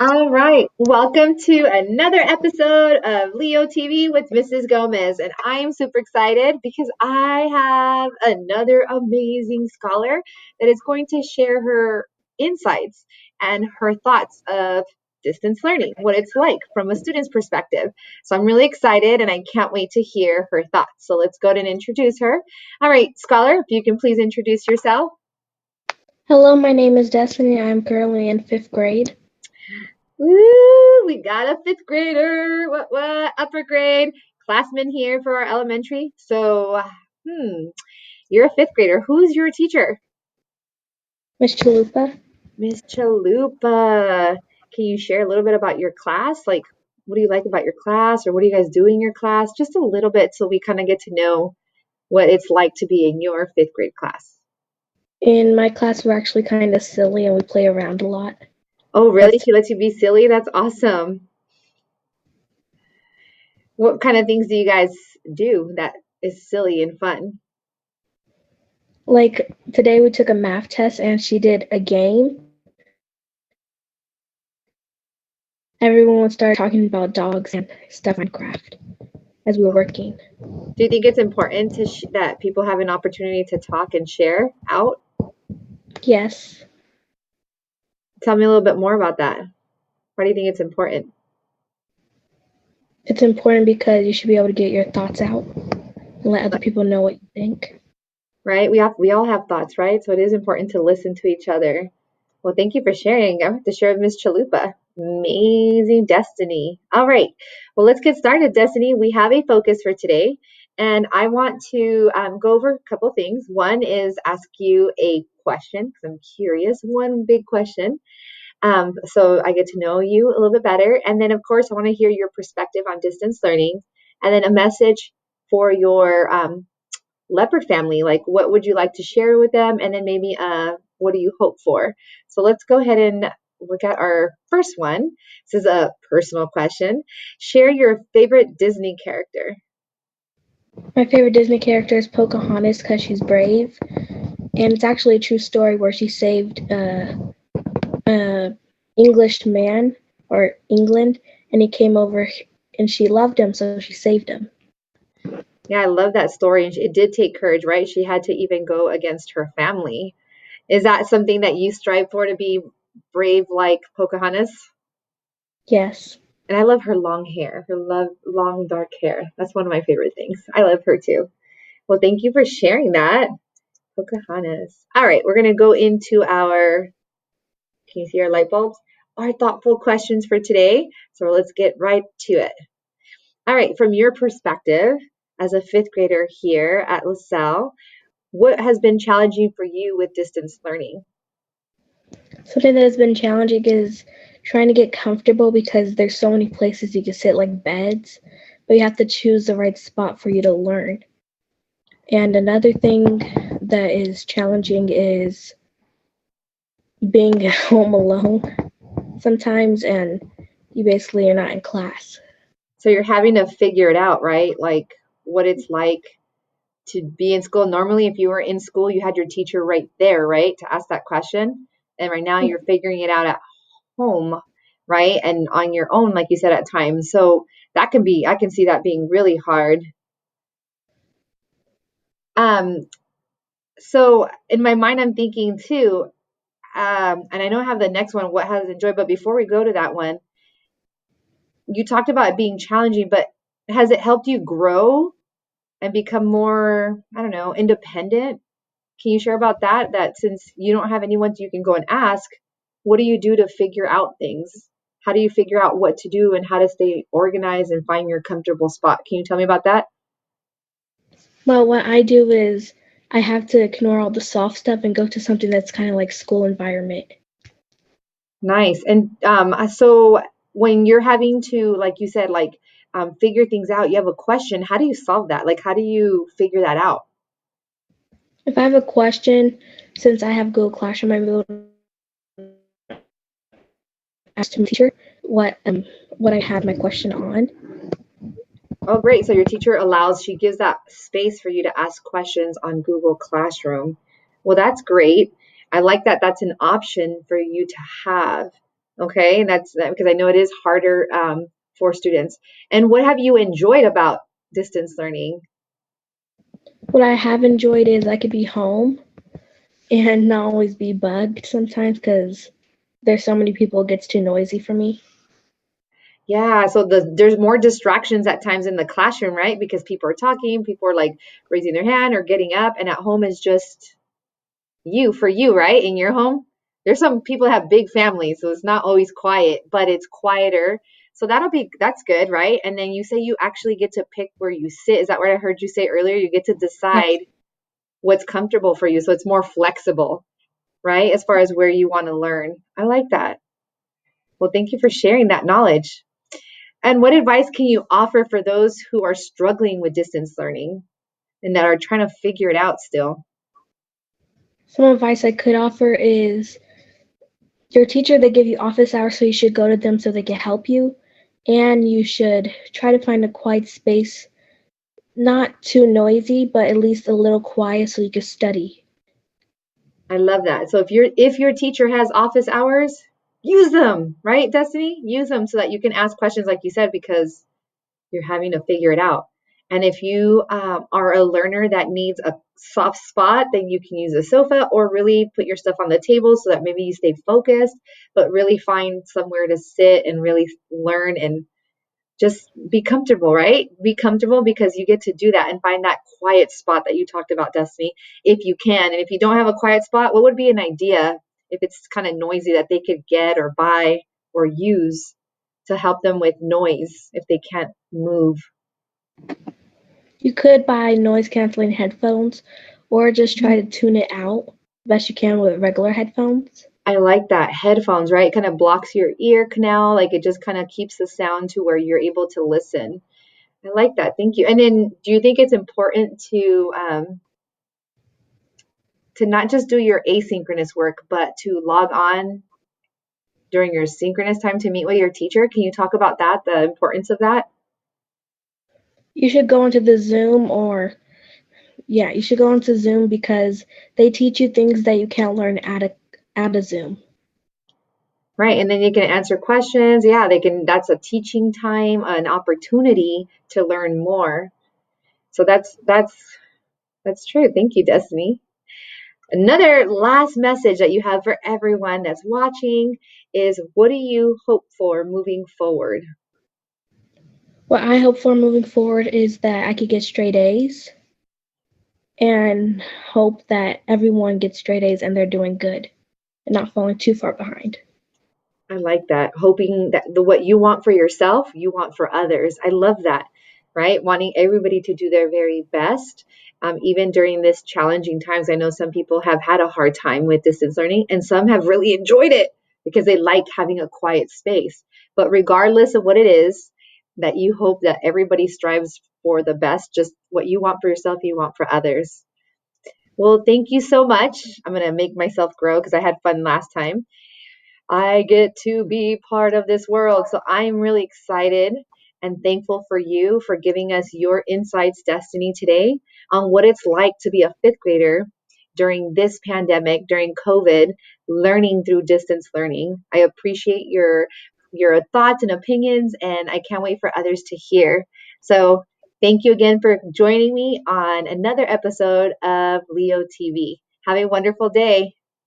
All right, welcome to another episode of Leo TV with Mrs. Gomez. And I'm super excited because I have another amazing scholar that is going to share her insights and her thoughts of distance learning, what it's like from a student's perspective. So I'm really excited and I can't wait to hear her thoughts. So let's go ahead and introduce her. All right, scholar, if you can please introduce yourself. Hello, my name is Destiny. I'm currently in fifth grade. Woo! We got a fifth grader. What? Upper grade classman here for our elementary. So, you're a fifth grader. Who's your teacher? Miss Chalupa. Miss Chalupa. Can you share a little bit about your class? Like, what do you like about your class, or what do you guys do in your class? Just a little bit, so we kind of get to know what it's like to be in your fifth grade class. In my class, we're actually kind of silly and we play around a lot. Oh, really? That's She lets you be silly? That's awesome. What kind of things do you guys do that is silly and fun? like today we took a math test and she did a game. Everyone would start talking about dogs and stuff on Minecraft as we were working. Do you think it's important to that people have an opportunity to talk and share out? Yes, Tell me a little bit more about that. Why do you think it's important? it's important because you should be able to get your thoughts out and let other people know what you think. Right? We all have thoughts, right? So it is important to listen to each other. Well, thank you for sharing. I'm going to share with Miss Chalupa. Amazing Destiny. All right. Well, let's get started, Destiny. We have a focus for today, and I want to go over a couple things. One is ask you a question because I'm curious. One big question. So I get to know you a little bit better. And then, of course, I want to hear your perspective on distance learning. And then a message for your leopard family. Like, what would you like to share with them? And then maybe what do you hope for? So let's go ahead and look at our first one. This is a personal question. Share your favorite Disney character. My favorite Disney character is Pocahontas because she's brave, and it's actually a true story where she saved English man or England, and he came over and she loved him, so she saved him. Yeah, I love that story. And it did take courage, right? She had to even go against her family. Is that something that you strive for, to be brave like Pocahontas? Yes. And I love her long hair, long dark hair. That's one of my favorite things. I love her too. Well, thank you for sharing that, Pocahontas. All right, we're gonna go into our, can you see our light bulbs? Our thoughtful questions for today. So let's get right to it. All right, from your perspective as a fifth grader here at LaSalle, what has been challenging for you with distance learning? Something that has been challenging is trying to get comfortable because there's so many places you can sit, like beds, but you have to choose the right spot for you to learn. And another thing that is challenging is being home alone sometimes, and you basically are not in class. So you're having to figure it out, right? Like what it's like to be in school. Normally, if you were in school, you had your teacher right there, right, to ask that question. And right now, you're figuring it out at home, right, and on your own, like you said, at times. So that can be, I can see that being really hard. Um, so in my mind, I'm thinking too, and I know I have the next one, what has enjoyed, but before we go to that one, you talked about it being challenging, but has it helped you grow and become more, I don't know, independent? Can you share about that? That since you don't have anyone you can go and ask, what do you do to figure out things? How do you figure out what to do and how to stay organized and find your comfortable spot? Can you tell me about that? Well, what I do is I have to ignore all the soft stuff and go to something that's kind of like school environment. Nice. And so when you're having to, like you said, like figure things out, you have a question. How do you solve that? Like, how do you figure that out? If I have a question, since I have Google Classroom, I'm able to ask my teacher what I had my question on. Oh, great. So your teacher she gives that space for you to ask questions on Google Classroom. Well, that's great. I like that that's an option for you to have. Okay, and that's because I know it is harder for students. And what have you enjoyed about distance learning? What I have enjoyed is I could be home and not always be bugged sometimes because there's so many people, it gets too noisy for me. Yeah, so there's more distractions at times in the classroom, right? Because people are talking, people are like raising their hand or getting up, and at home is just you for you, right? In your home. There's some people that have big families, so it's not always quiet, but it's quieter. So that's good, right? And then you say you actually get to pick where you sit. Is that what I heard you say earlier? You get to decide Yes. what's comfortable for you. So it's more flexible, right? As far as where you want to learn. I like that. Well, thank you for sharing that knowledge. And what advice can you offer for those who are struggling with distance learning and that are trying to figure it out still? Some advice I could offer is your teacher, they give you office hours, so you should go to them so they can help you. And you should try to find a quiet space, not too noisy, but at least a little quiet so you can study. I love that. So if your teacher has office hours, use them, right, Destiny? Use them so that you can ask questions like you said because you're having to figure it out. And if you are a learner that needs a soft spot, then you can use a sofa or really put your stuff on the table so that maybe you stay focused, but really find somewhere to sit and really learn and just be comfortable, right? Be comfortable because you get to do that and find that quiet spot that you talked about, Destiny, if you can. And if you don't have a quiet spot, what would be an idea if it's kind of noisy that they could get or buy or use to help them with noise if they can't move? You could buy noise canceling headphones or just try to tune it out best you can with regular headphones. I like that. Headphones, right? It kind of blocks your ear canal. Like it just kind of keeps the sound to where you're able to listen. I like that. Thank you. And then do you think it's important to not just do your asynchronous work, but to log on during your synchronous time to meet with your teacher? Can you talk about that, the importance of that? You should go into the Zoom or yeah, you should go into Zoom because they teach you things that you can't learn at a Zoom. Right. And then you can answer questions. Yeah, that's a teaching time, an opportunity to learn more. So that's true. Thank you, Destiny. Another last message that you have for everyone that's watching is what do you hope for moving forward? What I hope for moving forward is that I could get straight A's and hope that everyone gets straight A's and they're doing good and not falling too far behind. I like that. Hoping that what you want for yourself, you want for others. I love that, right? Wanting everybody to do their very best. Even during this challenging times, I know some people have had a hard time with distance learning and some have really enjoyed it because they like having a quiet space. But regardless of what it is, that you hope that everybody strives for the best, just what you want for yourself, you want for others. Well, thank you so much. I'm going to make myself grow because I had fun last time. I get to be part of this world. So I'm really excited and thankful for you for giving us your insights, Destiny, today on what it's like to be a fifth grader during this pandemic, during COVID, learning through distance learning. I appreciate your thoughts and opinions, and I can't wait for others to hear. So thank you again for joining me on another episode of Leo TV. Have a wonderful day.